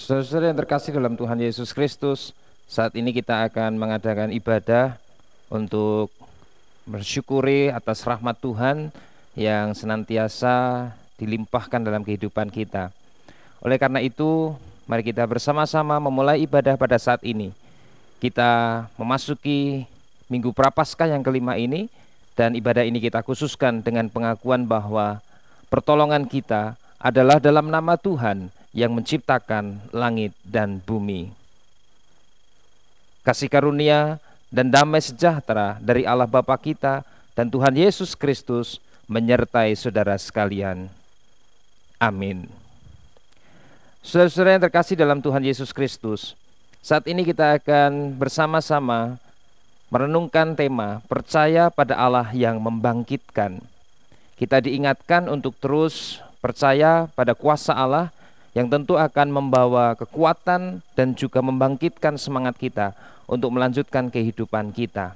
Saudara yang terkasih dalam Tuhan Yesus Kristus, saat ini kita akan mengadakan ibadah untuk bersyukuri atas rahmat Tuhan yang senantiasa dilimpahkan dalam kehidupan kita. Oleh karena itu, mari kita bersama-sama memulai ibadah pada saat ini. Kita memasuki Minggu Prapaskah yang kelima ini, dan ibadah ini kita khususkan dengan pengakuan bahwa pertolongan kita adalah dalam nama Tuhan yang menciptakan langit dan bumi. Kasih karunia dan damai sejahtera dari Allah Bapa kita dan Tuhan Yesus Kristus menyertai saudara sekalian. Amin. Saudara-saudara yang terkasih dalam Tuhan Yesus Kristus, saat ini kita akan bersama-sama merenungkan tema percaya pada Allah yang membangkitkan. Kita diingatkan untuk terus percaya pada kuasa Allah yang tentu akan membawa kekuatan dan juga membangkitkan semangat kita untuk melanjutkan kehidupan kita.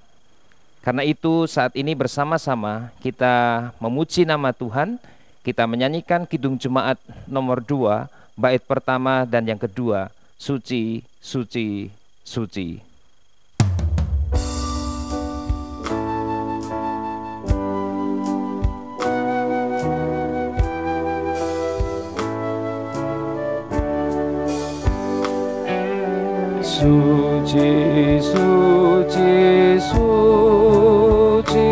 Karena itu saat ini bersama-sama kita memuji nama Tuhan, kita menyanyikan Kidung Jemaat nomor 2, bait pertama dan yang kedua, Suci, Suci, Suci. Suci, suci, suci,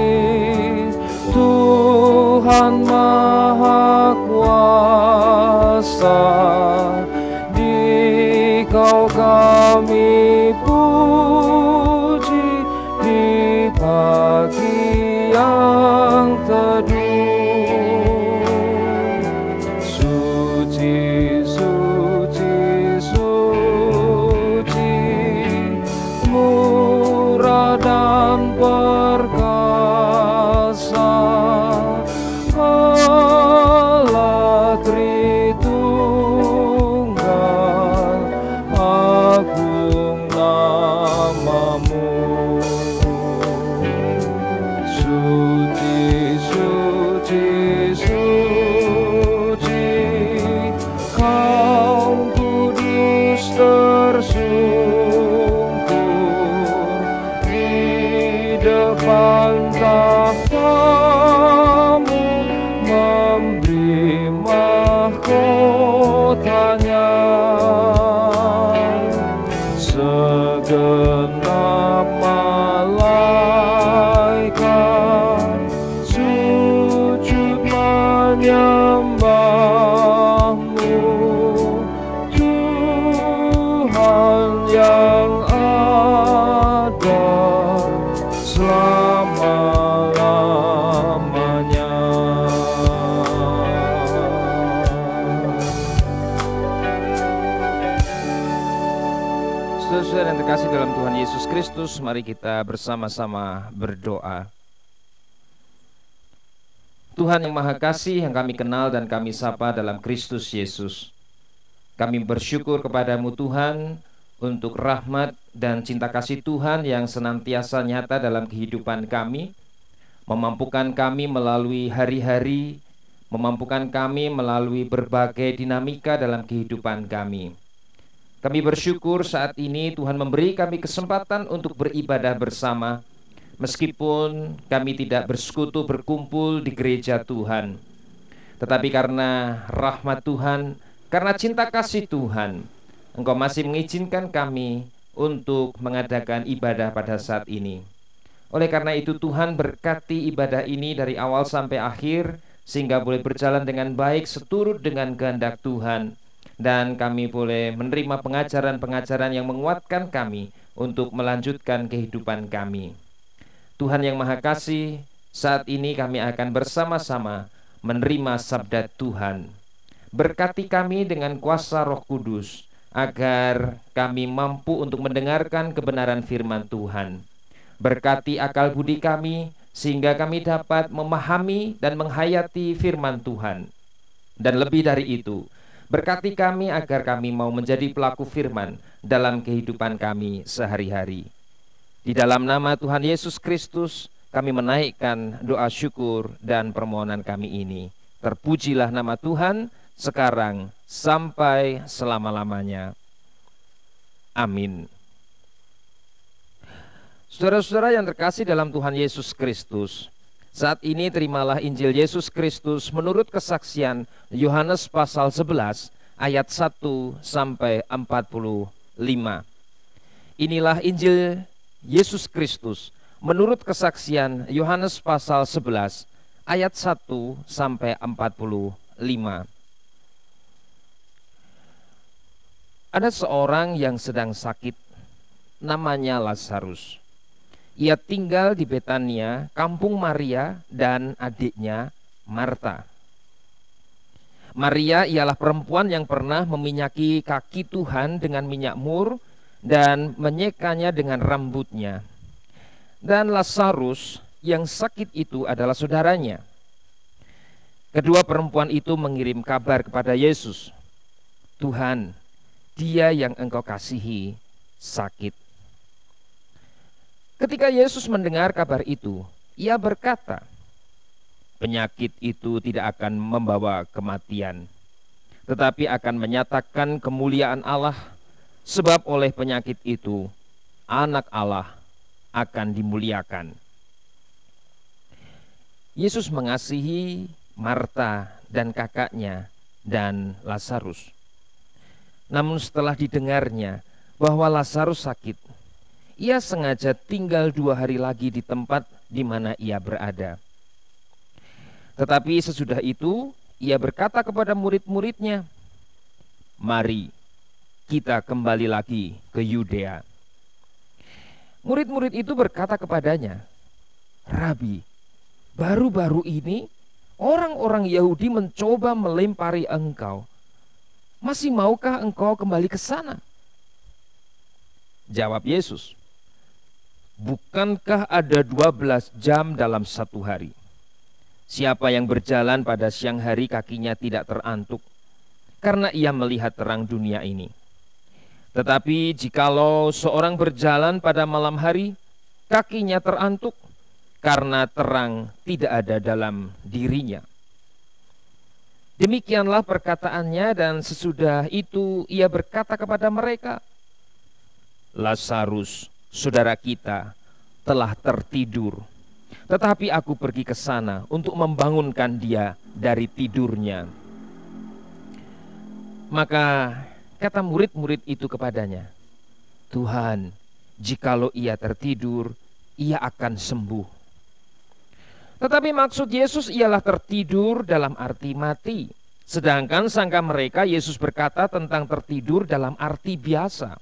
Tuhan Maha Kuasa, Dikau kami puji di pagi yang teduh. Suci, suci, suci, murah dan perkasa, Allah Tritunggal, agung namamu. Suci, suci, suci, Kau kudus tersungkur di depan tahtamu, memberi mahkotanya. Segenap malaikat sujud menyembahmu, Tuhan yang ada selama-lamanya. Saudara yang terkasih dalam Tuhan Yesus Kristus, mari kita bersama-sama berdoa. Tuhan yang Maha Kasih yang kami kenal dan kami sapa dalam Kristus Yesus, kami bersyukur kepadamu Tuhan untuk rahmat dan cinta kasih Tuhan yang senantiasa nyata dalam kehidupan kami, memampukan kami melalui hari-hari, memampukan kami melalui berbagai dinamika dalam kehidupan kami. Kami bersyukur saat ini Tuhan memberi kami kesempatan untuk beribadah bersama, meskipun kami tidak bersekutu berkumpul di gereja Tuhan. Tetapi karena rahmat Tuhan, karena cinta kasih Tuhan, Engkau masih mengizinkan kami untuk mengadakan ibadah pada saat ini. Oleh karena itu Tuhan berkati ibadah ini dari awal sampai akhir, sehingga boleh berjalan dengan baik seturut dengan kehendak Tuhan. Dan kami boleh menerima pengajaran-pengajaran yang menguatkan kami untuk melanjutkan kehidupan kami. Tuhan yang Maha Kasih, saat ini kami akan bersama-sama menerima sabda Tuhan. Berkati kami dengan kuasa Roh Kudus, agar kami mampu untuk mendengarkan kebenaran firman Tuhan. Berkati akal budi kami, sehingga kami dapat memahami dan menghayati firman Tuhan. Dan lebih dari itu, berkati kami agar kami mau menjadi pelaku firman dalam kehidupan kami sehari-hari. Di dalam nama Tuhan Yesus Kristus, kami menaikkan doa syukur dan permohonan kami ini. Terpujilah nama Tuhan sekarang sampai selama-lamanya. Amin. Saudara-saudara yang terkasih dalam Tuhan Yesus Kristus, saat ini terimalah Injil Yesus Kristus menurut kesaksian Yohanes pasal 11 ayat 1 sampai 45. Inilah Injil Yesus Kristus menurut kesaksian Yohanes pasal 11 ayat 1 sampai 45. Ada seorang yang sedang sakit, namanya Lazarus. Ia tinggal di Betania, kampung Maria dan adiknya Marta. Maria ialah perempuan yang pernah meminyaki kaki Tuhan dengan minyak mur dan menyekanya dengan rambutnya. Dan Lazarus yang sakit itu adalah saudaranya. Kedua perempuan itu mengirim kabar kepada Yesus, "Tuhan, dia yang engkau kasihi sakit." Ketika Yesus mendengar kabar itu, ia berkata, "Penyakit itu tidak akan membawa kematian, tetapi akan menyatakan kemuliaan Allah, sebab oleh penyakit itu anak Allah akan dimuliakan." Yesus mengasihi Marta dan kakaknya dan Lazarus. Namun setelah didengarnya bahwa Lazarus sakit, ia sengaja tinggal 2 hari lagi di tempat di mana ia berada. Tetapi sesudah itu, ia berkata kepada murid-muridnya, "Mari kita kembali lagi ke Yudea." Murid-murid itu berkata kepadanya, "Rabi, baru-baru ini orang-orang Yahudi mencoba melempari engkau. Masih maukah engkau kembali ke sana?" Jawab Yesus, "Bukankah ada 12 jam dalam satu hari? Siapa yang berjalan pada siang hari kakinya tidak terantuk, karena ia melihat terang dunia ini. Tetapi jikalau seorang berjalan pada malam hari, kakinya terantuk, karena terang tidak ada dalam dirinya." Demikianlah perkataannya, dan sesudah itu ia berkata kepada mereka, "Lazarus, saudara kita, telah tertidur, tetapi aku pergi ke sana untuk membangunkan dia dari tidurnya." Maka kata murid-murid itu kepadanya, "Tuhan, jikalau ia tertidur, ia akan sembuh." Tetapi maksud Yesus ialah tertidur dalam arti mati, sedangkan sangka mereka Yesus berkata tentang tertidur dalam arti biasa.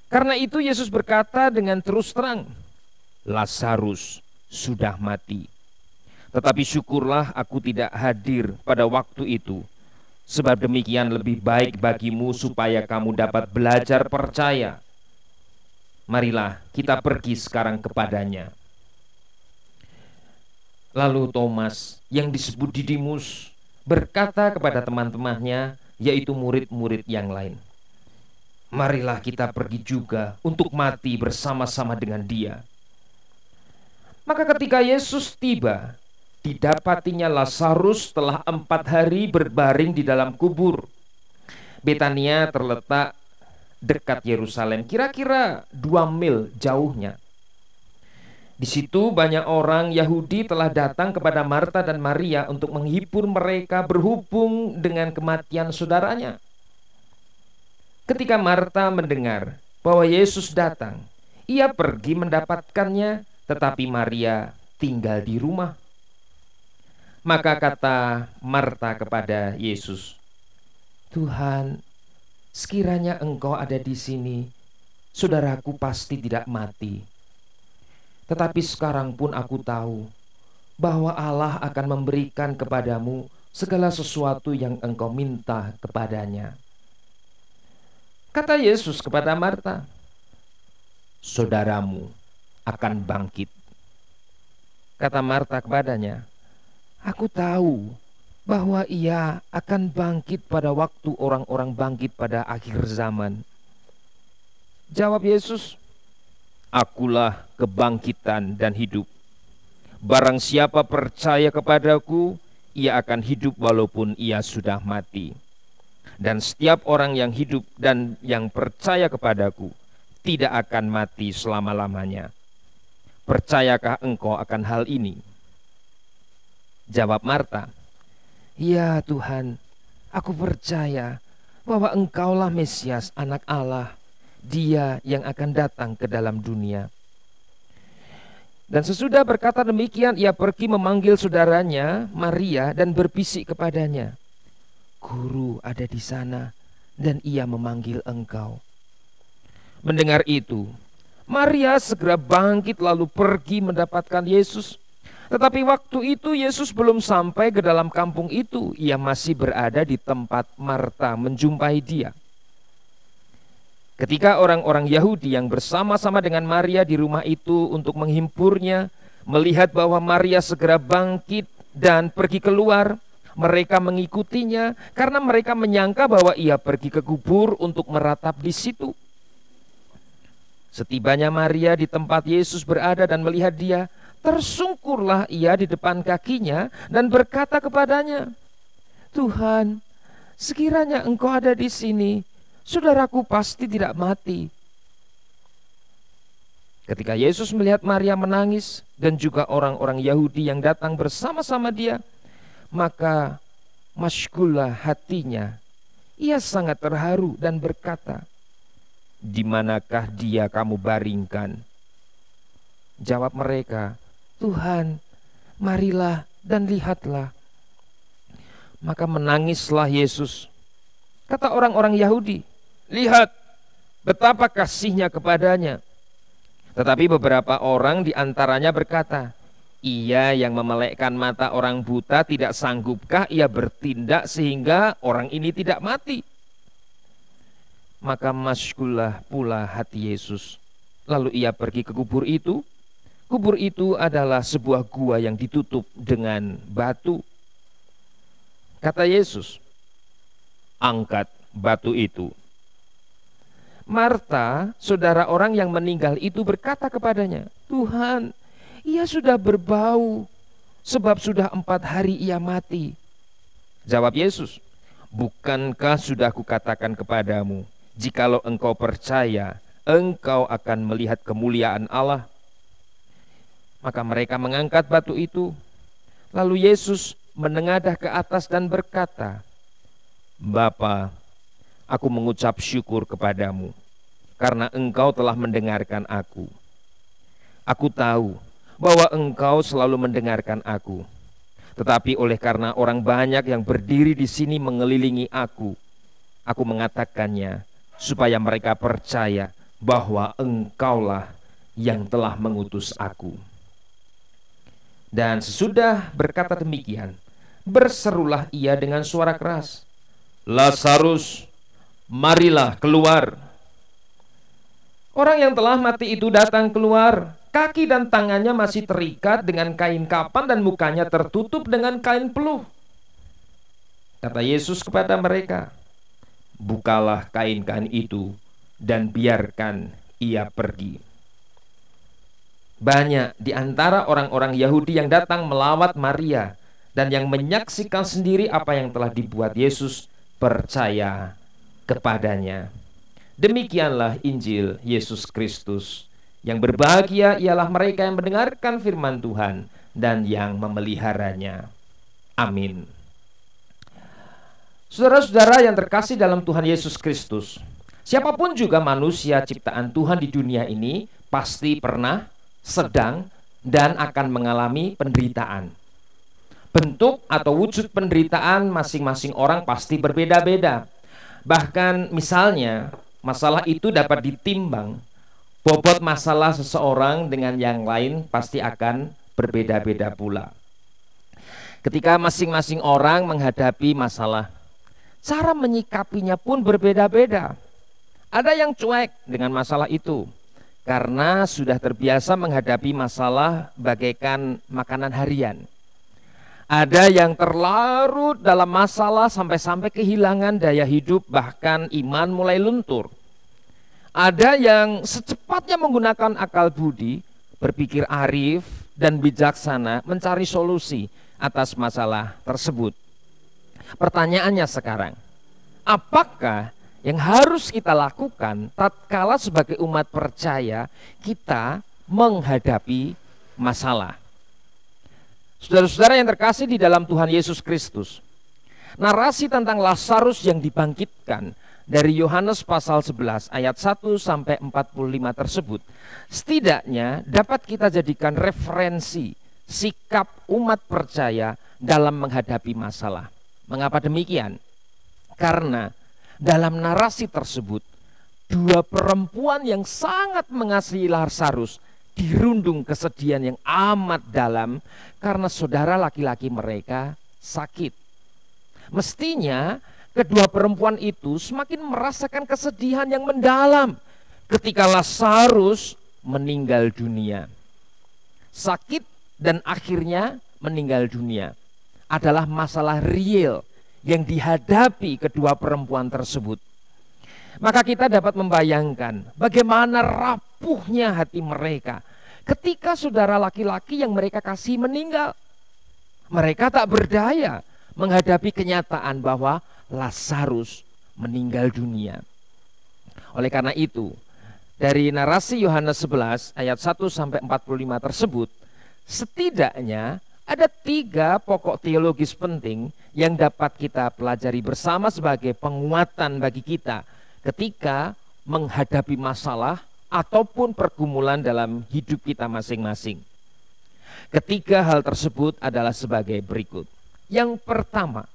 Karena itu Yesus berkata dengan terus terang, "Lazarus sudah mati. Tetapi syukurlah aku tidak hadir pada waktu itu, sebab demikian lebih baik bagimu supaya kamu dapat belajar percaya. Marilah kita pergi sekarang kepadanya." Lalu Thomas yang disebut Didimus berkata kepada teman-temannya, yaitu murid-murid yang lain, "Marilah kita pergi juga untuk mati bersama-sama dengan dia." Maka ketika Yesus tiba, didapatinya Lazarus telah 4 hari berbaring di dalam kubur. Betania terletak dekat Yerusalem, kira-kira 2 mil jauhnya. Di situ banyak orang Yahudi telah datang kepada Marta dan Maria untuk menghibur mereka berhubung dengan kematian saudaranya. Ketika Marta mendengar bahwa Yesus datang, ia pergi mendapatkannya, tetapi Maria tinggal di rumah. Maka kata Marta kepada Yesus, "Tuhan, sekiranya engkau ada di sini, saudaraku pasti tidak mati. Tetapi sekarang pun aku tahu bahwa Allah akan memberikan kepadamu segala sesuatu yang engkau minta kepadanya." Kata Yesus kepada Marta, "Saudaramu akan bangkit." Kata Marta kepadanya, "Aku tahu bahwa ia akan bangkit pada waktu orang-orang bangkit pada akhir zaman." Jawab Yesus, "Akulah kebangkitan dan hidup. Barang siapa percaya kepadaku, ia akan hidup walaupun ia sudah mati. Dan setiap orang yang hidup dan yang percaya kepadaku tidak akan mati selama-lamanya. Percayakah engkau akan hal ini?" Jawab Marta, "Ya Tuhan, aku percaya bahwa engkaulah Mesias, anak Allah, Dia yang akan datang ke dalam dunia." Dan sesudah berkata demikian, ia pergi memanggil saudaranya Maria dan berbisik kepadanya, "Guru ada di sana dan ia memanggil engkau." Mendengar itu, Maria segera bangkit lalu pergi mendapatkan Yesus. Tetapi waktu itu Yesus belum sampai ke dalam kampung itu. Ia masih berada di tempat Marta menjumpai dia. Ketika orang-orang Yahudi yang bersama-sama dengan Maria di rumah itu untuk menghimpunnya, melihat bahwa Maria segera bangkit dan pergi keluar, mereka mengikutinya karena mereka menyangka bahwa ia pergi ke kubur untuk meratap di situ. Setibanya Maria di tempat Yesus berada dan melihat dia, tersungkurlah ia di depan kakinya dan berkata kepadanya, "Tuhan, sekiranya engkau ada di sini, saudaraku pasti tidak mati." Ketika Yesus melihat Maria menangis dan juga orang-orang Yahudi yang datang bersama-sama dia, maka masyghullah hatinya. Ia sangat terharu dan berkata, "Di manakah dia kamu baringkan?" Jawab mereka, "Tuhan, marilah dan lihatlah." Maka menangislah Yesus. Kata orang-orang Yahudi, "Lihat betapa kasihnya kepadanya." Tetapi beberapa orang diantaranya berkata, "Ia yang memelekkan mata orang buta, tidak sanggupkah ia bertindak sehingga orang ini tidak mati?" Maka masyghullah pula hati Yesus. Lalu ia pergi ke kubur itu. Kubur itu adalah sebuah gua yang ditutup dengan batu. Kata Yesus, "Angkat batu itu." Marta, saudara orang yang meninggal itu, berkata kepadanya, "Tuhan, ia sudah berbau, sebab sudah 4 hari ia mati." Jawab Yesus, "Bukankah sudah kukatakan kepadamu, jikalau engkau percaya, engkau akan melihat kemuliaan Allah?" Maka mereka mengangkat batu itu. Lalu Yesus menengadah ke atas dan berkata, "Bapa, aku mengucap syukur kepadamu, karena engkau telah mendengarkan aku. Aku tahu bahwa engkau selalu mendengarkan aku. Tetapi oleh karena orang banyak yang berdiri di sini mengelilingi aku mengatakannya, supaya mereka percaya bahwa engkaulah yang telah mengutus aku." Dan sesudah berkata demikian, berserulah ia dengan suara keras, "Lazarus, marilah keluar." Orang yang telah mati itu datang keluar. Kaki dan tangannya masih terikat dengan kain kapan dan mukanya tertutup dengan kain peluh. Kata Yesus kepada mereka, "Bukalah kain-kain itu dan biarkan ia pergi." Banyak di antara orang-orang Yahudi yang datang melawat Maria dan yang menyaksikan sendiri apa yang telah dibuat Yesus percaya kepadanya. Demikianlah Injil Yesus Kristus. Yang berbahagia ialah mereka yang mendengarkan firman Tuhan dan yang memeliharanya. Amin. Saudara-saudara yang terkasih dalam Tuhan Yesus Kristus, siapapun juga manusia ciptaan Tuhan di dunia ini pasti pernah, sedang, dan akan mengalami penderitaan. Bentuk atau wujud penderitaan masing-masing orang pasti berbeda-beda. Bahkan misalnya masalah itu dapat ditimbang. Bobot masalah seseorang dengan yang lain pasti akan berbeda-beda pula. Ketika masing-masing orang menghadapi masalah, cara menyikapinya pun berbeda-beda. Ada yang cuek dengan masalah itu karena sudah terbiasa menghadapi masalah bagaikan makanan harian. Ada yang terlarut dalam masalah sampai-sampai kehilangan daya hidup, bahkan iman mulai luntur. Ada yang secepatnya menggunakan akal budi, berpikir arif dan bijaksana mencari solusi atas masalah tersebut. Pertanyaannya sekarang, Apakah yang harus kita lakukan tatkala sebagai umat percaya kita menghadapi masalah? Saudara-saudara yang terkasih di dalam Tuhan Yesus Kristus, narasi tentang Lazarus yang dibangkitkan dari Yohanes pasal 11 ayat 1 sampai 45 tersebut setidaknya dapat kita jadikan referensi sikap umat percaya dalam menghadapi masalah. Mengapa demikian? Karena dalam narasi tersebut dua perempuan yang sangat mengasihi Lazarus dirundung kesedihan yang amat dalam karena saudara laki-laki mereka sakit. Mestinya kedua perempuan itu semakin merasakan kesedihan yang mendalam ketika Lazarus meninggal dunia. Sakit dan akhirnya meninggal dunia adalah masalah real yang dihadapi kedua perempuan tersebut. Maka kita dapat membayangkan bagaimana rapuhnya hati mereka ketika saudara laki-laki yang mereka kasih meninggal. Mereka tak berdaya menghadapi kenyataan bahwa Lazarus meninggal dunia. Oleh karena itu, dari narasi Yohanes 11 ayat 1 sampai 45 tersebut, setidaknya ada 3 pokok teologis penting yang dapat kita pelajari bersama sebagai penguatan bagi kita ketika menghadapi masalah ataupun pergumulan dalam hidup kita masing-masing. Ketiga hal tersebut adalah sebagai berikut. Yang pertama,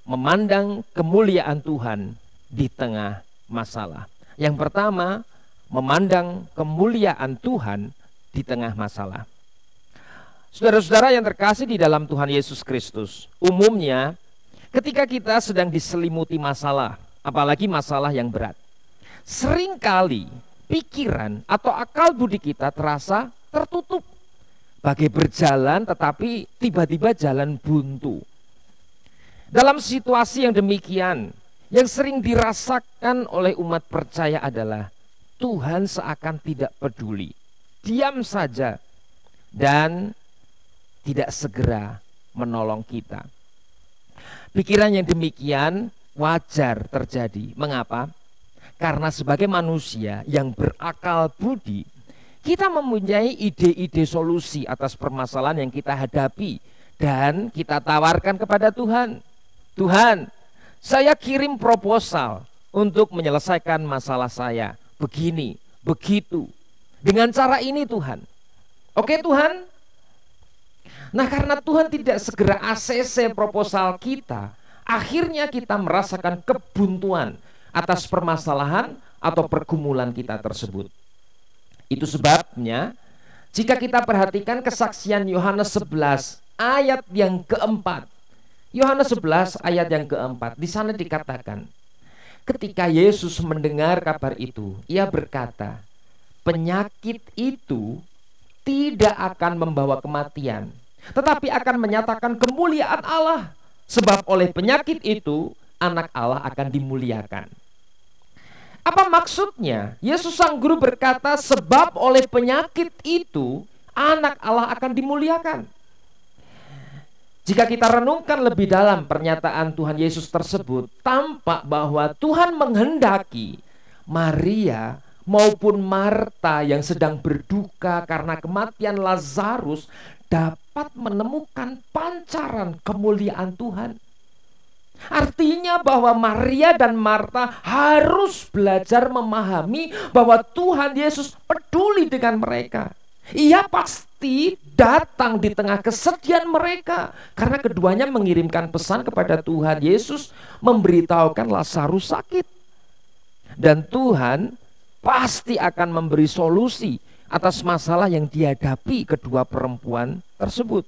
memandang kemuliaan Tuhan di tengah masalah. Yang pertama, memandang kemuliaan Tuhan di tengah masalah. Saudara-saudara yang terkasih di dalam Tuhan Yesus Kristus, umumnya ketika kita sedang diselimuti masalah, apalagi masalah yang berat, seringkali pikiran atau akal budi kita terasa tertutup, bagai berjalan tetapi tiba-tiba jalan buntu. Dalam situasi yang demikian, yang sering dirasakan oleh umat percaya adalah Tuhan seakan tidak peduli, diam saja dan tidak segera menolong kita. Pikiran yang demikian wajar terjadi. Mengapa? Karena sebagai manusia yang berakal budi, kita mempunyai ide-ide solusi atas permasalahan yang kita hadapi dan kita tawarkan kepada Tuhan. Tuhan, saya kirim proposal untuk menyelesaikan masalah saya. Begini, begitu. Dengan cara ini Tuhan. Oke Tuhan? Nah, karena Tuhan tidak segera ACC proposal kita, akhirnya kita merasakan kebuntuan atas permasalahan atau pergumulan kita tersebut. Itu sebabnya jika kita perhatikan kesaksian Yohanes 11 ayat yang keempat, Yohanes 11 ayat yang keempat, di sana dikatakan, ketika Yesus mendengar kabar itu, ia berkata, penyakit itu tidak akan membawa kematian, tetapi akan menyatakan kemuliaan Allah, sebab oleh penyakit itu anak Allah akan dimuliakan. Apa maksudnya? Yesus Sang Guru berkata, sebab oleh penyakit itu anak Allah akan dimuliakan. Jika kita renungkan lebih dalam pernyataan Tuhan Yesus tersebut, tampak bahwa Tuhan menghendaki Maria maupun Marta yang sedang berduka karena kematian Lazarus dapat menemukan pancaran kemuliaan Tuhan. Artinya bahwa Maria dan Marta harus belajar memahami bahwa Tuhan Yesus peduli dengan mereka. Ia pasti datang di tengah kesedihan mereka karena keduanya mengirimkan pesan kepada Tuhan Yesus memberitahukan Lazarus sakit. Dan Tuhan pasti akan memberi solusi atas masalah yang dihadapi kedua perempuan tersebut.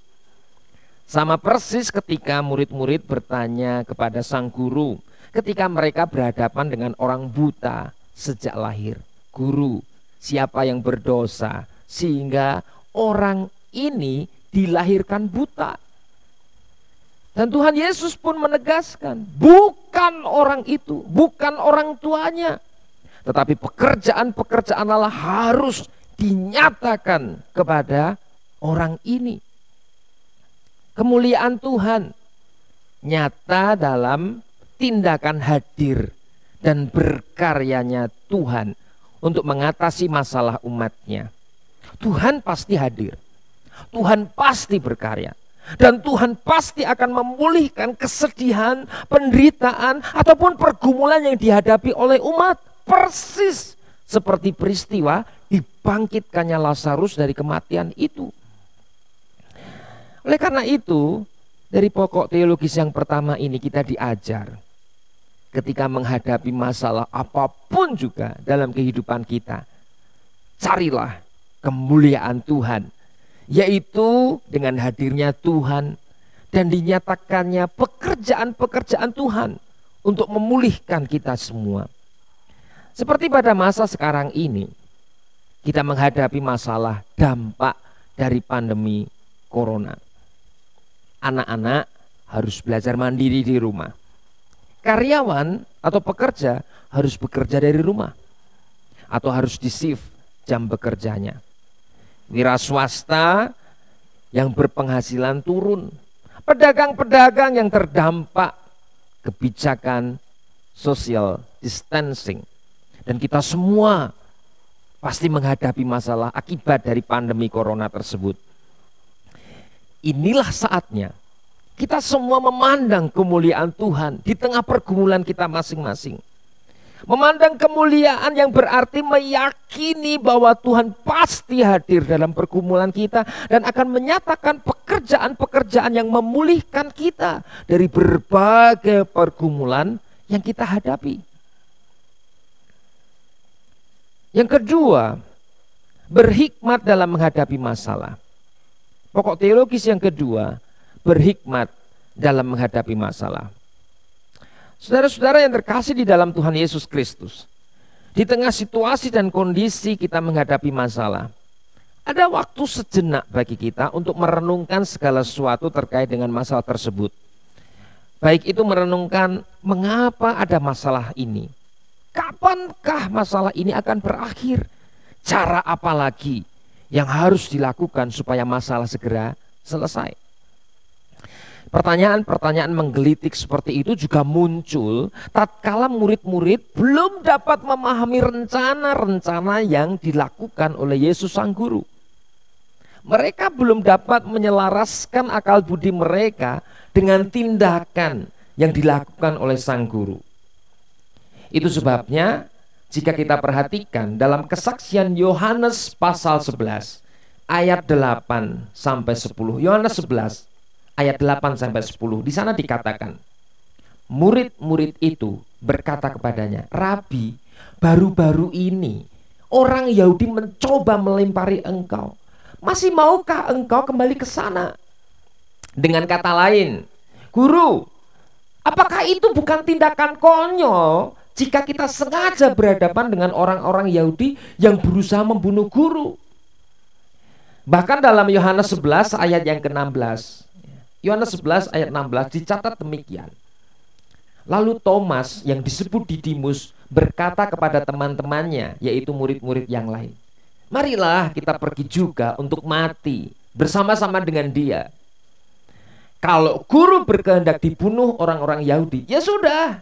Sama persis ketika murid-murid bertanya kepada Sang Guru ketika mereka berhadapan dengan orang buta sejak lahir. Guru, siapa yang berdosa sehingga orang ini dilahirkan buta? Dan Tuhan Yesus pun menegaskan, bukan orang itu, bukan orang tuanya, tetapi pekerjaan-pekerjaan Allah harus dinyatakan kepada orang ini. Kemuliaan Tuhan nyata dalam tindakan hadir dan berkaryanya Tuhan untuk mengatasi masalah umatnya. Tuhan pasti hadir, Tuhan pasti berkarya, dan Tuhan pasti akan memulihkan kesedihan, penderitaan, ataupun pergumulan yang dihadapi oleh umat. Persis seperti peristiwa dibangkitkannya Lazarus dari kematian itu. Oleh karena itu, dari pokok teologis yang pertama ini kita diajar, ketika menghadapi masalah apapun juga dalam kehidupan kita, carilah kemuliaan Tuhan, yaitu dengan hadirnya Tuhan dan dinyatakannya pekerjaan-pekerjaan Tuhan untuk memulihkan kita semua. Seperti pada masa sekarang ini, kita menghadapi masalah dampak dari pandemi corona. Anak-anak harus belajar mandiri di rumah. Karyawan atau pekerja harus bekerja dari rumah atau harus di-shift jam bekerjanya. Wira swasta yang berpenghasilan turun, pedagang-pedagang yang terdampak kebijakan social distancing, dan kita semua pasti menghadapi masalah akibat dari pandemi corona tersebut. Inilah saatnya kita semua memandang kemuliaan Tuhan di tengah pergumulan kita masing-masing. Memandang kemuliaan yang berarti meyakini bahwa Tuhan pasti hadir dalam pergumulan kita dan akan menyatakan pekerjaan-pekerjaan yang memulihkan kita dari berbagai pergumulan yang kita hadapi. Yang kedua, berhikmat dalam menghadapi masalah. Pokok teologis yang kedua, berhikmat dalam menghadapi masalah. Saudara-saudara yang terkasih di dalam Tuhan Yesus Kristus, di tengah situasi dan kondisi kita menghadapi masalah, ada waktu sejenak bagi kita untuk merenungkan segala sesuatu terkait dengan masalah tersebut. Baik itu merenungkan mengapa ada masalah ini, kapankah masalah ini akan berakhir, cara apa lagi yang harus dilakukan supaya masalah segera selesai. Pertanyaan-pertanyaan menggelitik seperti itu juga muncul tatkala murid-murid belum dapat memahami rencana-rencana yang dilakukan oleh Yesus Sang Guru. Mereka belum dapat menyelaraskan akal budi mereka dengan tindakan yang dilakukan oleh Sang Guru. Itu sebabnya jika kita perhatikan dalam kesaksian Yohanes pasal 11 ayat 8 sampai 10, Yohanes 11 ayat 8 sampai 10, di sana dikatakan, murid-murid itu berkata kepadanya, Rabi, baru-baru ini orang Yahudi mencoba melempari engkau. Masih maukah engkau kembali ke sana? Dengan kata lain, Guru, apakah itu bukan tindakan konyol jika kita sengaja berhadapan dengan orang-orang Yahudi yang berusaha membunuh Guru? Bahkan dalam Yohanes 11 ayat yang ke-16, Yohanes 11 ayat 16 dicatat demikian. Lalu Thomas yang disebut Didimus berkata kepada teman-temannya, yaitu murid-murid yang lain, marilah kita pergi juga untuk mati bersama-sama dengan dia. Kalau Guru berkehendak dibunuh orang-orang Yahudi, ya sudah,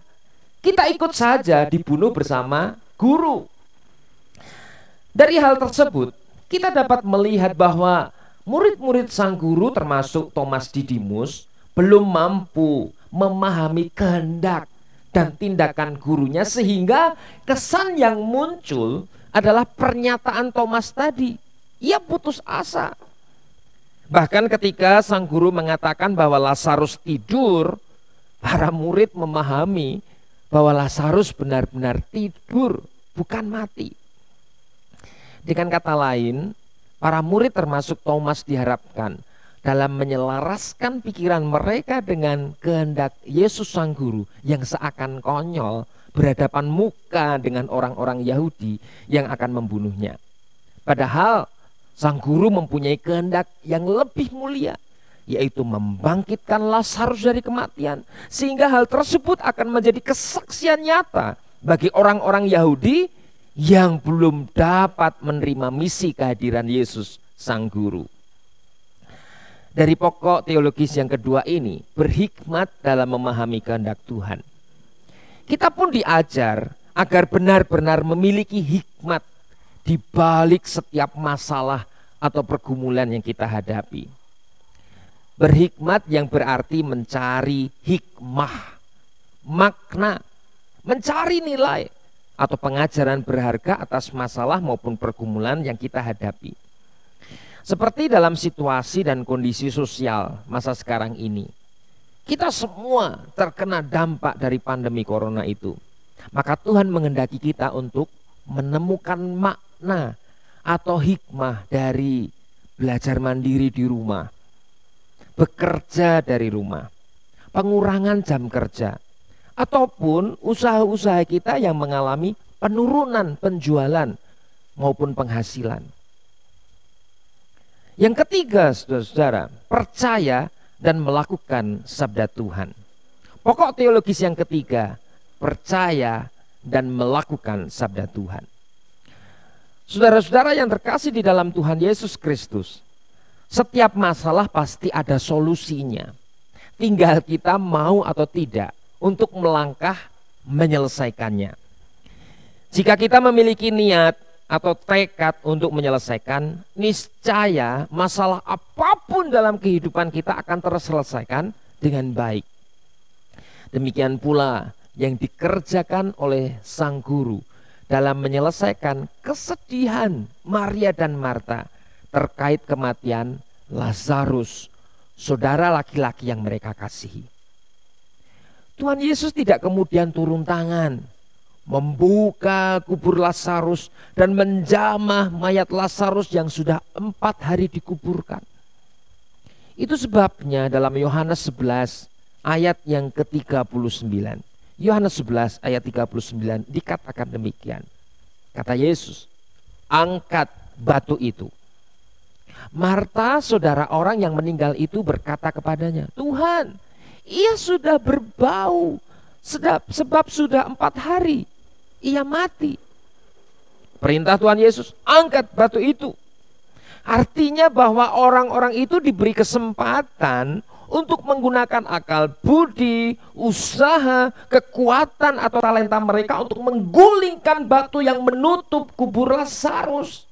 kita ikut saja dibunuh bersama Guru. Dari hal tersebut kita dapat melihat bahwa murid-murid Sang Guru termasuk Thomas Didimus belum mampu memahami kehendak dan tindakan gurunya, sehingga kesan yang muncul adalah pernyataan Thomas tadi. Ia putus asa. Bahkan ketika Sang Guru mengatakan bahwa Lazarus tidur, para murid memahami bahwa Lazarus benar-benar tidur, bukan mati. Dengan kata lain, para murid termasuk Thomas diharapkan dalam menyelaraskan pikiran mereka dengan kehendak Yesus Sang Guru yang seakan konyol berhadapan muka dengan orang-orang Yahudi yang akan membunuhnya. Padahal Sang Guru mempunyai kehendak yang lebih mulia, yaitu membangkitkan Lazarus dari kematian, sehingga hal tersebut akan menjadi kesaksian nyata bagi orang-orang Yahudi yang belum dapat menerima misi kehadiran Yesus Sang Guru. Dari pokok teologis yang kedua ini, berhikmat dalam memahami kehendak Tuhan. Kita pun diajar agar benar-benar memiliki hikmat di balik setiap masalah atau pergumulan yang kita hadapi. Berhikmat yang berarti mencari hikmah, makna, mencari nilai atau pengajaran berharga atas masalah maupun pergumulan yang kita hadapi. Seperti dalam situasi dan kondisi sosial masa sekarang ini, kita semua terkena dampak dari pandemi corona itu. Maka Tuhan menghendaki kita untuk menemukan makna atau hikmah dari belajar mandiri di rumah, bekerja dari rumah, pengurangan jam kerja, ataupun usaha-usaha kita yang mengalami penurunan penjualan maupun penghasilan. Yang ketiga, saudara-saudara, percaya dan melakukan sabda Tuhan. Pokok teologis yang ketiga, percaya dan melakukan sabda Tuhan. Saudara-saudara yang terkasih di dalam Tuhan Yesus Kristus, setiap masalah pasti ada solusinya. Tinggal kita mau atau tidak untuk melangkah menyelesaikannya. Jika kita memiliki niat atau tekad untuk menyelesaikan, niscaya masalah apapun dalam kehidupan kita akan terselesaikan dengan baik. Demikian pula yang dikerjakan oleh sang guru dalam menyelesaikan kesedihan Maria dan Marta terkait kematian Lazarus, saudara laki-laki yang mereka kasihi. Tuhan Yesus tidak kemudian turun tangan, membuka kubur Lazarus dan menjamah mayat Lazarus yang sudah 4 hari dikuburkan. Itu sebabnya dalam Yohanes 11 ayat yang ke-39, Yohanes 11 ayat 39 dikatakan demikian. Kata Yesus, angkat batu itu. Marta, saudara orang yang meninggal itu, berkata kepadanya, Tuhan, ia sudah berbau sebab sudah 4 hari ia mati. Perintah Tuhan Yesus, angkat batu itu. Artinya bahwa orang-orang itu diberi kesempatan untuk menggunakan akal budi, usaha, kekuatan atau talenta mereka untuk menggulingkan batu yang menutup kubur Lazarus.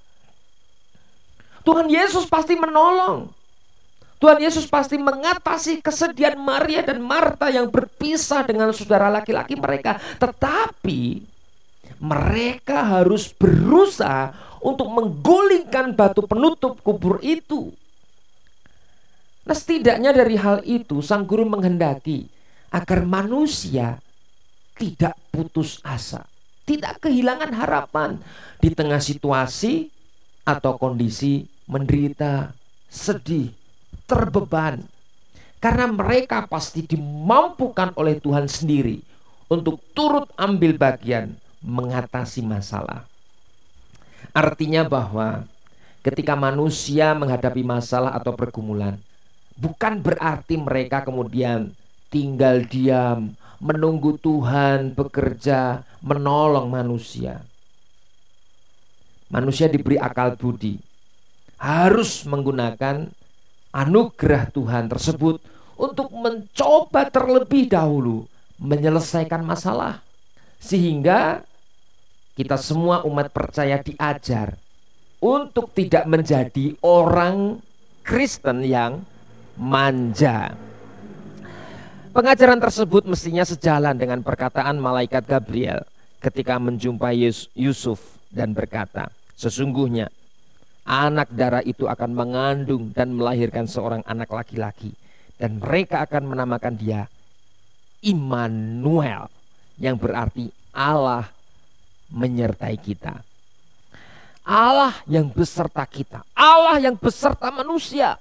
Tuhan Yesus pasti menolong. Tuhan Yesus pasti mengatasi kesedihan Maria dan Marta yang berpisah dengan saudara laki-laki mereka. Tetapi mereka harus berusaha untuk menggulingkan batu penutup kubur itu. Nah, setidaknya dari hal itu sang guru menghendaki agar manusia tidak putus asa, tidak kehilangan harapan di tengah situasi atau kondisi menderita, sedih, terbeban. Karena mereka pasti dimampukan oleh Tuhan sendiri untuk turut ambil bagian mengatasi masalah. Artinya bahwa ketika manusia menghadapi masalah atau pergumulan, bukan berarti mereka kemudian tinggal diam, menunggu Tuhan bekerja, menolong manusia. Manusia diberi akal budi, harus menggunakan anugerah Tuhan tersebut untuk mencoba terlebih dahulu menyelesaikan masalah. Sehingga kita semua umat percaya diajar untuk tidak menjadi orang Kristen yang manja. Pengajaran tersebut mestinya sejalan dengan perkataan malaikat Gabriel ketika menjumpai Yusuf dan berkata, sesungguhnya anak darah itu akan mengandung dan melahirkan seorang anak laki-laki, dan mereka akan menamakan dia Immanuel, yang berarti Allah menyertai kita. Allah yang beserta kita, Allah yang beserta manusia.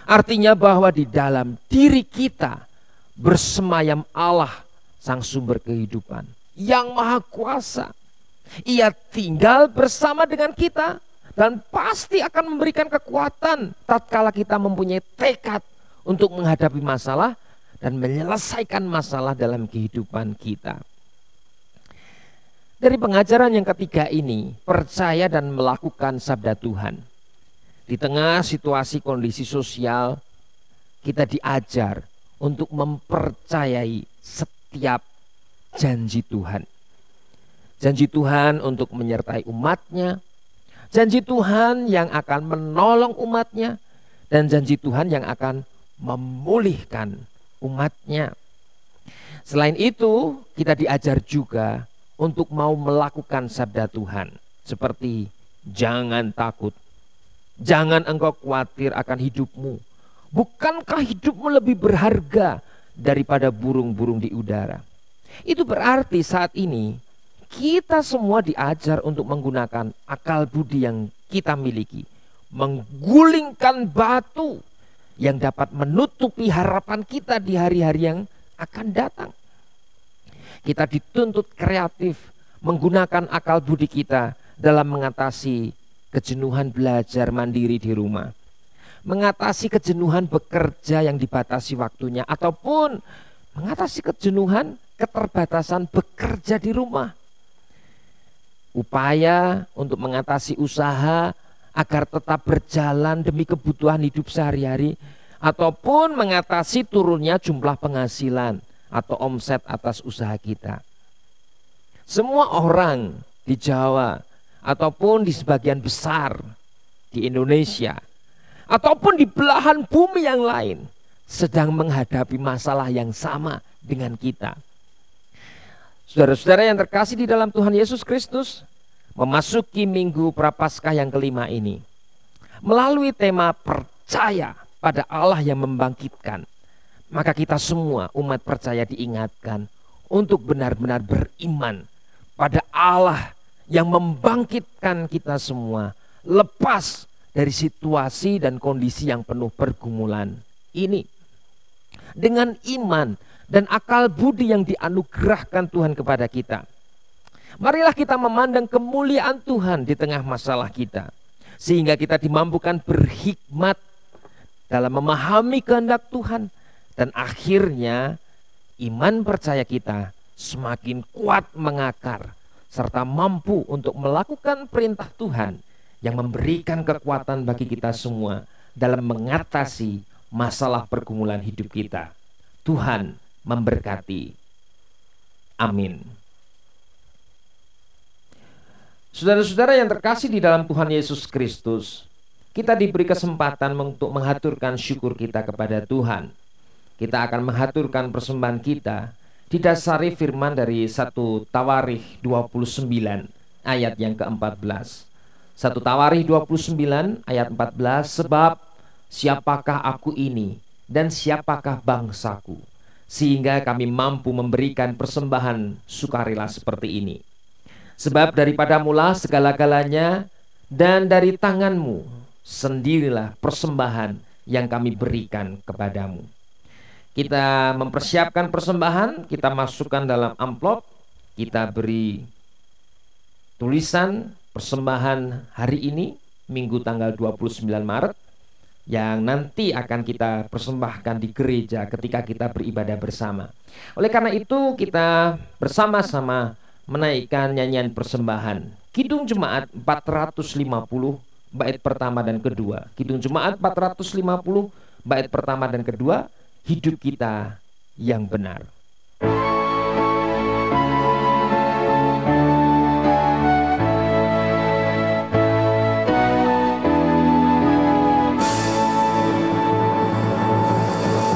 Artinya bahwa di dalam diri kita bersemayam Allah, sang sumber kehidupan yang maha kuasa. Ia tinggal bersama dengan kita dan pasti akan memberikan kekuatan tatkala kita mempunyai tekad untuk menghadapi masalah dan menyelesaikan masalah dalam kehidupan kita. Dari pengajaran yang ketiga ini, percaya dan melakukan sabda Tuhan. Di tengah situasi kondisi sosial, kita diajar untuk mempercayai setiap janji Tuhan. Janji Tuhan untuk menyertai umatnya, janji Tuhan yang akan menolong umatnya, dan janji Tuhan yang akan memulihkan umatnya. Selain itu, kita diajar juga untuk mau melakukan sabda Tuhan, seperti jangan takut, jangan engkau khawatir akan hidupmu. Bukankah hidupmu lebih berharga daripada burung-burung di udara? Itu berarti saat ini kita semua diajar untuk menggunakan akal budi yang kita miliki, menggulingkan batu yang dapat menutupi harapan kita di hari-hari yang akan datang. Kita dituntut kreatif menggunakan akal budi kita dalam mengatasi kejenuhan belajar mandiri di rumah, mengatasi kejenuhan bekerja yang dibatasi waktunya, ataupun mengatasi kejenuhan keterbatasan bekerja di rumah. Upaya untuk mengatasi usaha agar tetap berjalan demi kebutuhan hidup sehari-hari, ataupun mengatasi turunnya jumlah penghasilan atau omset atas usaha kita. Semua orang di Jawa ataupun di sebagian besar di Indonesia ataupun di belahan bumi yang lain sedang menghadapi masalah yang sama dengan kita. Saudara-saudara yang terkasih di dalam Tuhan Yesus Kristus, memasuki minggu Prapaskah yang kelima ini, melalui tema percaya pada Allah yang membangkitkan, maka kita semua umat percaya diingatkan untuk benar-benar beriman pada Allah yang membangkitkan kita semua lepas dari situasi dan kondisi yang penuh pergumulan ini. Dengan iman dan akal budi yang dianugerahkan Tuhan kepada kita, marilah kita memandang kemuliaan Tuhan di tengah masalah kita, sehingga kita dimampukan berhikmat dalam memahami kehendak Tuhan, dan akhirnya iman percaya kita semakin kuat mengakar serta mampu untuk melakukan perintah Tuhan yang memberikan kekuatan bagi kita semua dalam mengatasi masalah pergumulan hidup kita. Tuhan memberkati. Amin. Saudara-saudara yang terkasih di dalam Tuhan Yesus Kristus, kita diberi kesempatan untuk menghaturkan syukur kita kepada Tuhan. Kita akan menghaturkan persembahan kita didasari firman dari 1 Tawarikh 29 ayat yang ke-14. 1 Tawarikh 29 ayat 14, sebab siapakah aku ini dan siapakah bangsaku, sehingga kami mampu memberikan persembahan sukarela seperti ini. Sebab daripada mula segala-galanya, dan dari tanganmu sendirilah persembahan yang kami berikan kepadamu. Kita mempersiapkan persembahan, kita masukkan dalam amplop, kita beri tulisan persembahan hari ini, Minggu tanggal 29 Maret, yang nanti akan kita persembahkan di gereja ketika kita beribadah bersama. Oleh karena itu kita bersama-sama menaikkan nyanyian persembahan Kidung Jemaat 450 bait pertama dan kedua. Kidung Jemaat 450 bait pertama dan kedua, hidup kita yang benar.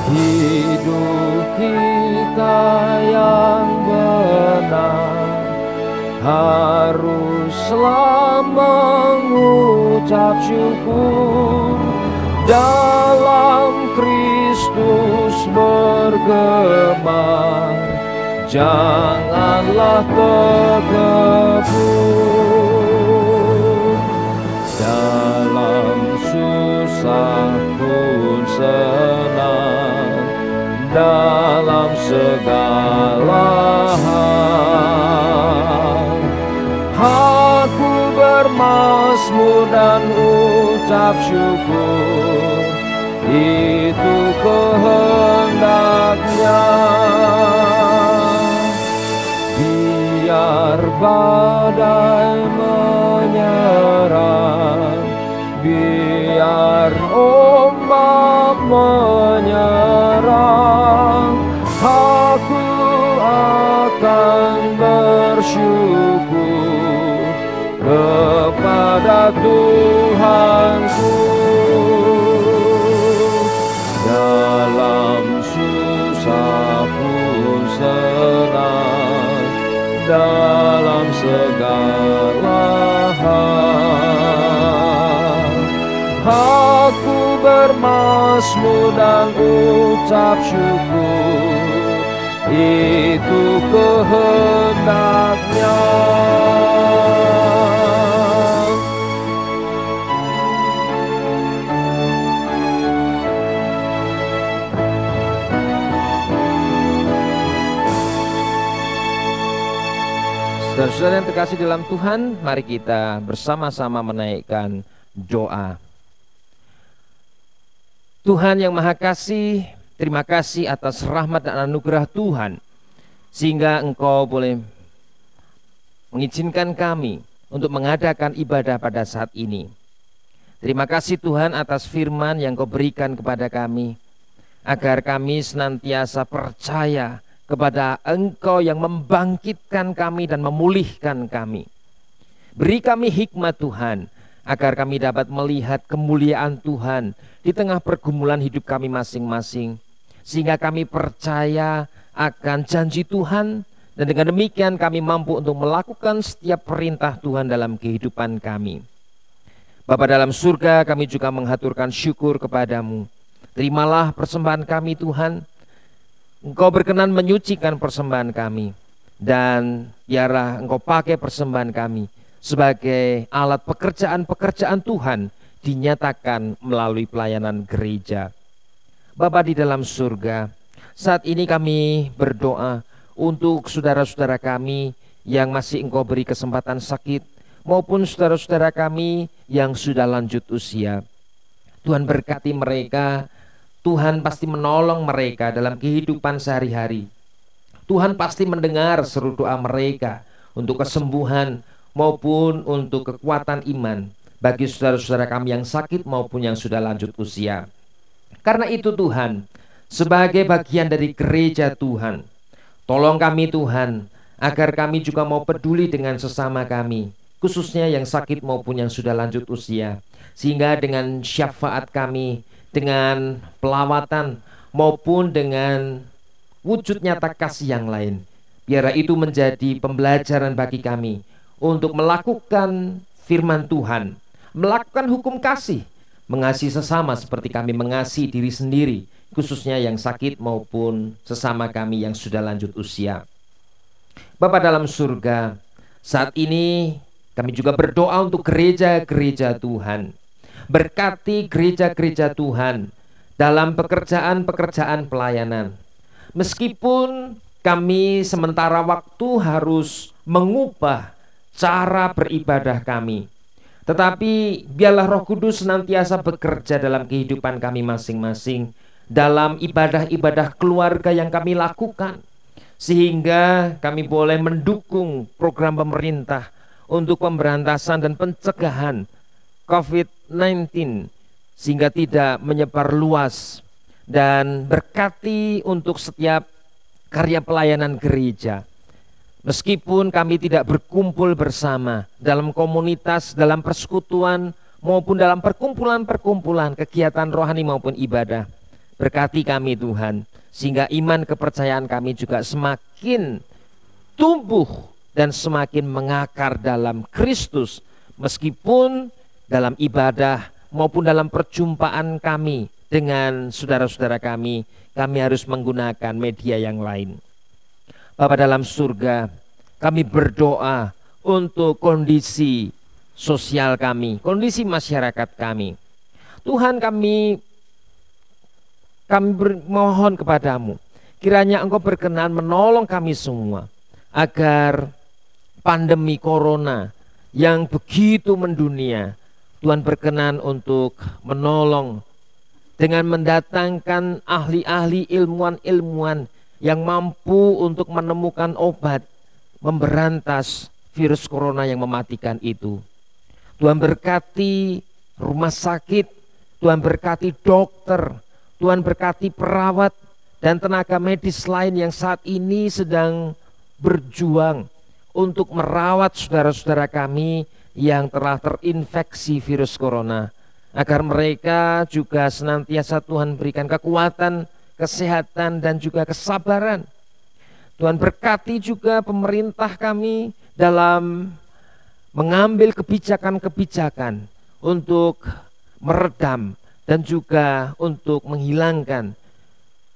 Hidup kita yang benar haruslah mengucap syukur, dalam Kristus bergemar, janganlah terkebun. Dalam susah pun senang, dalam segala hal aku bermazmur dan ucap syukur, itu kehendaknya. Biar badai menyerang, biar ombak menyerang, aku akan segala hal. Aku bermazmur dan ucap syukur, itu kehendaknya. Saudara-saudara yang terkasih dalam Tuhan, mari kita bersama-sama menaikkan doa. Tuhan yang Maha Kasih, terima kasih atas rahmat dan anugerah Tuhan, sehingga Engkau boleh mengizinkan kami untuk mengadakan ibadah pada saat ini. Terima kasih Tuhan atas firman yang Kau berikan kepada kami, agar kami senantiasa percaya kepada Engkau yang membangkitkan kami dan memulihkan kami. Beri kami hikmat Tuhan, agar kami dapat melihat kemuliaan Tuhan di tengah pergumulan hidup kami masing-masing, sehingga kami percaya akan janji Tuhan, dan dengan demikian kami mampu untuk melakukan setiap perintah Tuhan dalam kehidupan kami. Bapa dalam surga, kami juga menghaturkan syukur kepadamu. Terimalah persembahan kami Tuhan. Engkau berkenan menyucikan persembahan kami, dan biarlah Engkau pakai persembahan kami sebagai alat pekerjaan-pekerjaan Tuhan dinyatakan melalui pelayanan gereja. Bapa di dalam surga, saat ini kami berdoa untuk saudara-saudara kami yang masih Engkau beri kesempatan sakit, maupun saudara-saudara kami yang sudah lanjut usia. Tuhan berkati mereka. Tuhan pasti menolong mereka dalam kehidupan sehari-hari. Tuhan pasti mendengar seru doa mereka untuk kesembuhan maupun untuk kekuatan iman bagi saudara-saudara kami yang sakit maupun yang sudah lanjut usia. Karena itu Tuhan, sebagai bagian dari gereja Tuhan, tolong kami Tuhan, agar kami juga mau peduli dengan sesama kami, khususnya yang sakit maupun yang sudah lanjut usia, sehingga dengan syafaat kami, dengan pelawatan maupun dengan wujud nyata kasih yang lain, biarlah itu menjadi pembelajaran bagi kami untuk melakukan firman Tuhan, melakukan hukum kasih, mengasihi sesama seperti kami mengasihi diri sendiri, khususnya yang sakit maupun sesama kami yang sudah lanjut usia. Bapa dalam surga, saat ini kami juga berdoa untuk gereja-gereja Tuhan. Berkati gereja-gereja Tuhan dalam pekerjaan-pekerjaan pelayanan. Meskipun kami sementara waktu harus mengubah cara beribadah kami, tetapi biarlah Roh Kudus senantiasa bekerja dalam kehidupan kami masing-masing, dalam ibadah-ibadah keluarga yang kami lakukan, sehingga kami boleh mendukung program pemerintah untuk pemberantasan dan pencegahan COVID-19 sehingga tidak menyebar luas, dan berkati untuk setiap karya pelayanan gereja. Meskipun kami tidak berkumpul bersama dalam komunitas, dalam persekutuan maupun dalam perkumpulan-perkumpulan kegiatan rohani maupun ibadah, berkati kami Tuhan, sehingga iman kepercayaan kami juga semakin tumbuh dan semakin mengakar dalam Kristus, meskipun dalam ibadah maupun dalam perjumpaan kami dengan saudara-saudara kami harus menggunakan media yang lain. Bapa dalam surga, kami berdoa untuk kondisi sosial kami, kondisi masyarakat kami. Tuhan, kami bermohon kepadamu, kiranya Engkau berkenan menolong kami semua, agar pandemi corona yang begitu mendunia, Tuhan berkenan untuk menolong dengan mendatangkan ahli-ahli, ilmuwan-ilmuwan yang mampu untuk menemukan obat memberantas virus corona yang mematikan itu. Tuhan berkati rumah sakit, Tuhan berkati dokter, Tuhan berkati perawat dan tenaga medis lain yang saat ini sedang berjuang untuk merawat saudara-saudara kami yang telah terinfeksi virus corona, agar mereka juga senantiasa Tuhan berikan kekuatan, kesehatan dan juga kesabaran. Tuhan berkati juga pemerintah kami dalam mengambil kebijakan-kebijakan untuk meredam dan juga untuk menghilangkan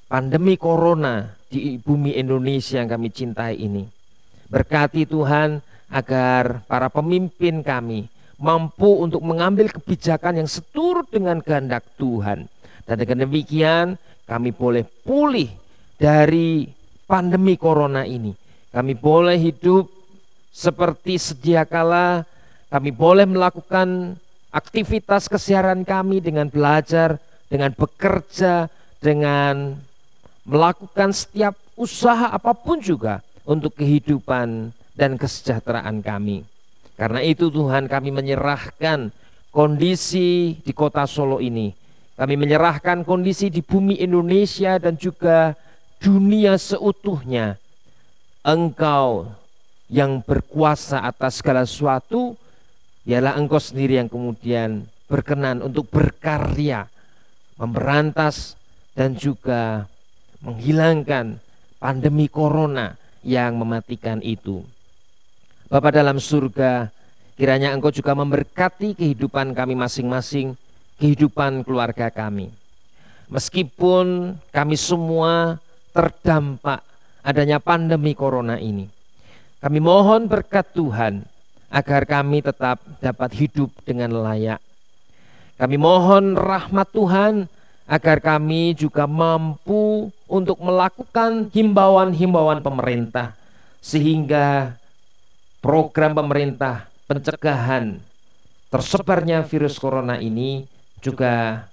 pandemi corona di bumi Indonesia yang kami cintai ini. Berkati Tuhan agar para pemimpin kami mampu untuk mengambil kebijakan yang seturut dengan kehendak Tuhan. Dan dengan demikian kami boleh pulih dari pandemi corona ini. Kami boleh hidup seperti sedia kala, kami boleh melakukan aktivitas keseharian kami dengan belajar, dengan bekerja, dengan melakukan setiap usaha apapun juga untuk kehidupan dan kesejahteraan kami. Karena itu Tuhan, kami menyerahkan kondisi di kota Solo ini. Kami menyerahkan kondisi di bumi Indonesia dan juga dunia seutuhnya. Engkau yang berkuasa atas segala sesuatu, ialah Engkau sendiri yang kemudian berkenan untuk berkarya, memberantas dan juga menghilangkan pandemi corona yang mematikan itu. Bapa dalam surga, kiranya Engkau juga memberkati kehidupan kami masing-masing, kehidupan keluarga kami. Meskipun kami semua terdampak adanya pandemi corona ini, kami mohon berkat Tuhan agar kami tetap dapat hidup dengan layak. Kami mohon rahmat Tuhan agar kami juga mampu untuk melakukan himbauan-himbauan pemerintah, sehingga program pemerintah pencegahan tersebarnya virus corona ini juga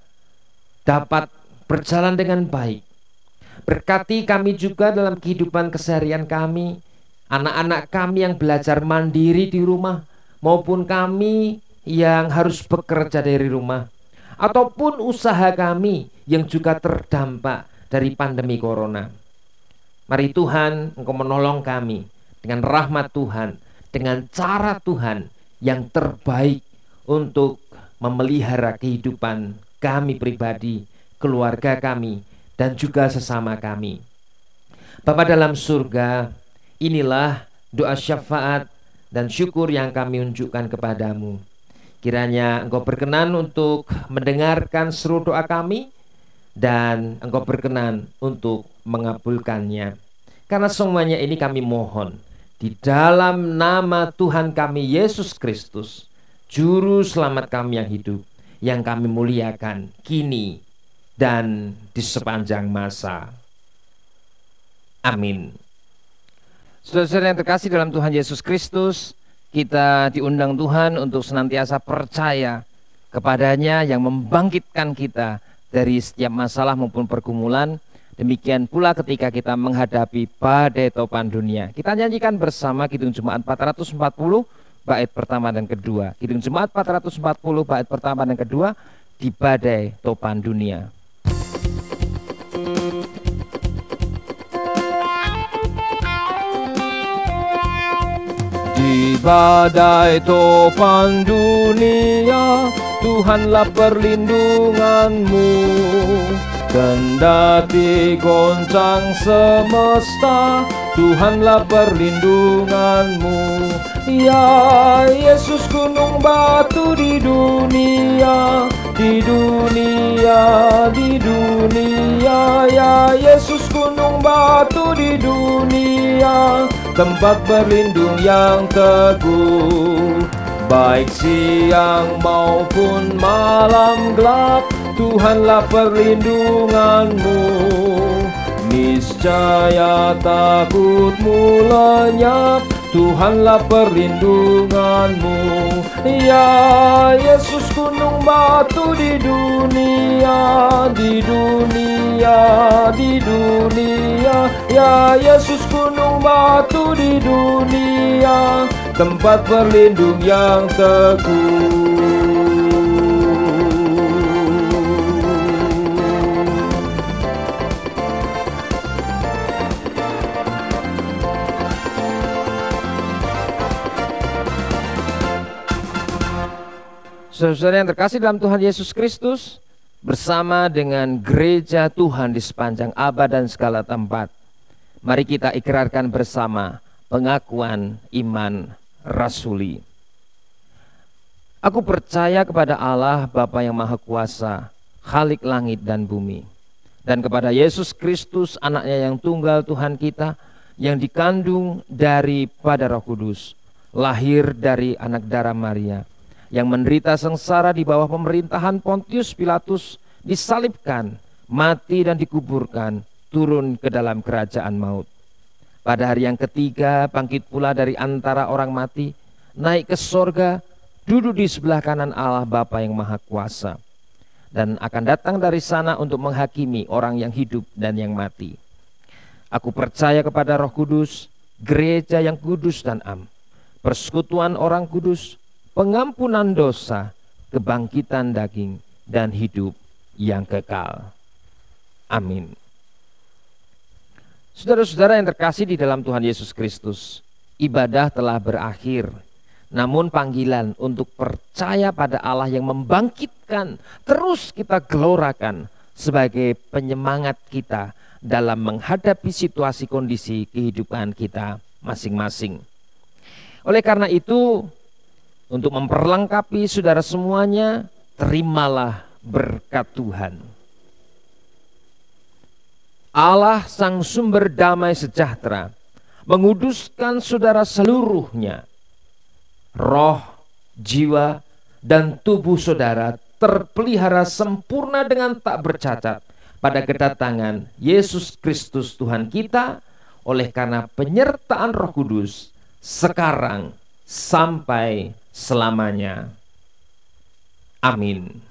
dapat berjalan dengan baik. Berkati kami juga dalam kehidupan keseharian kami, anak-anak kami yang belajar mandiri di rumah, maupun kami yang harus bekerja dari rumah, ataupun usaha kami yang juga terdampak dari pandemi corona. Mari Tuhan, Engkau menolong kami dengan rahmat Tuhan, dengan cara Tuhan yang terbaik untuk memelihara kehidupan kami pribadi, keluarga kami, dan juga sesama kami. Bapa dalam surga, inilah doa syafaat dan syukur yang kami unjukkan kepadamu. Kiranya Engkau berkenan untuk mendengarkan seru doa kami, dan Engkau berkenan untuk mengabulkannya. Karena semuanya ini kami mohon di dalam nama Tuhan kami Yesus Kristus, Juru Selamat kami yang hidup, yang kami muliakan kini dan di sepanjang masa. Amin. Saudara-saudara yang terkasih dalam Tuhan Yesus Kristus, kita diundang Tuhan untuk senantiasa percaya kepadanya yang membangkitkan kita dari setiap masalah maupun pergumulan. Demikian pula ketika kita menghadapi badai topan dunia. Kita nyanyikan bersama Kidung Jemaat 440 bait pertama dan kedua. Kidung Jemaat 440 bait pertama dan kedua, di badai topan dunia. Di badai topan dunia, Tuhanlah perlindunganmu. Kendati goncang semesta, Tuhanlah perlindunganmu. Ya Yesus gunung batu di dunia, di dunia, di dunia. Ya Yesus gunung batu di dunia, tempat berlindung yang teguh. Baik siang maupun malam gelap, Tuhanlah perlindunganmu. Niscaya takutmu lenyap, Tuhanlah perlindunganmu. Ya Yesus gunung batu di dunia, di dunia, di dunia. Ya Yesus gunung batu di dunia, tempat berlindung yang teguh. Saudara yang terkasih dalam Tuhan Yesus Kristus, bersama dengan gereja Tuhan di sepanjang abad dan segala tempat, mari kita ikrarkan bersama pengakuan iman rasuli. Aku percaya kepada Allah Bapa yang Maha Kuasa, Khalik langit dan bumi, dan kepada Yesus Kristus, anaknya yang tunggal Tuhan kita, yang dikandung daripada Roh Kudus, lahir dari anak darah Maria, yang menderita sengsara di bawah pemerintahan Pontius Pilatus, disalibkan, mati dan dikuburkan, turun ke dalam kerajaan maut. Pada hari yang ketiga bangkit pula dari antara orang mati, naik ke sorga, duduk di sebelah kanan Allah Bapa yang Maha Kuasa, dan akan datang dari sana untuk menghakimi orang yang hidup dan yang mati. Aku percaya kepada Roh Kudus, gereja yang kudus dan am, persekutuan orang kudus, pengampunan dosa, kebangkitan daging, dan hidup yang kekal. Amin. Saudara-saudara yang terkasih di dalam Tuhan Yesus Kristus, ibadah telah berakhir. Namun panggilan untuk percaya pada Allah yang membangkitkan terus kita gelorakan sebagai penyemangat kita dalam menghadapi situasi kondisi kehidupan kita masing-masing. Oleh karena itu, untuk memperlengkapi saudara semuanya, terimalah berkat Tuhan. Allah sang sumber damai sejahtera menguduskan saudara seluruhnya. Roh, jiwa, dan tubuh saudara terpelihara sempurna dengan tak bercacat pada kedatangan Yesus Kristus Tuhan kita, oleh karena penyertaan Roh Kudus sekarang sampai selamanya. Amin.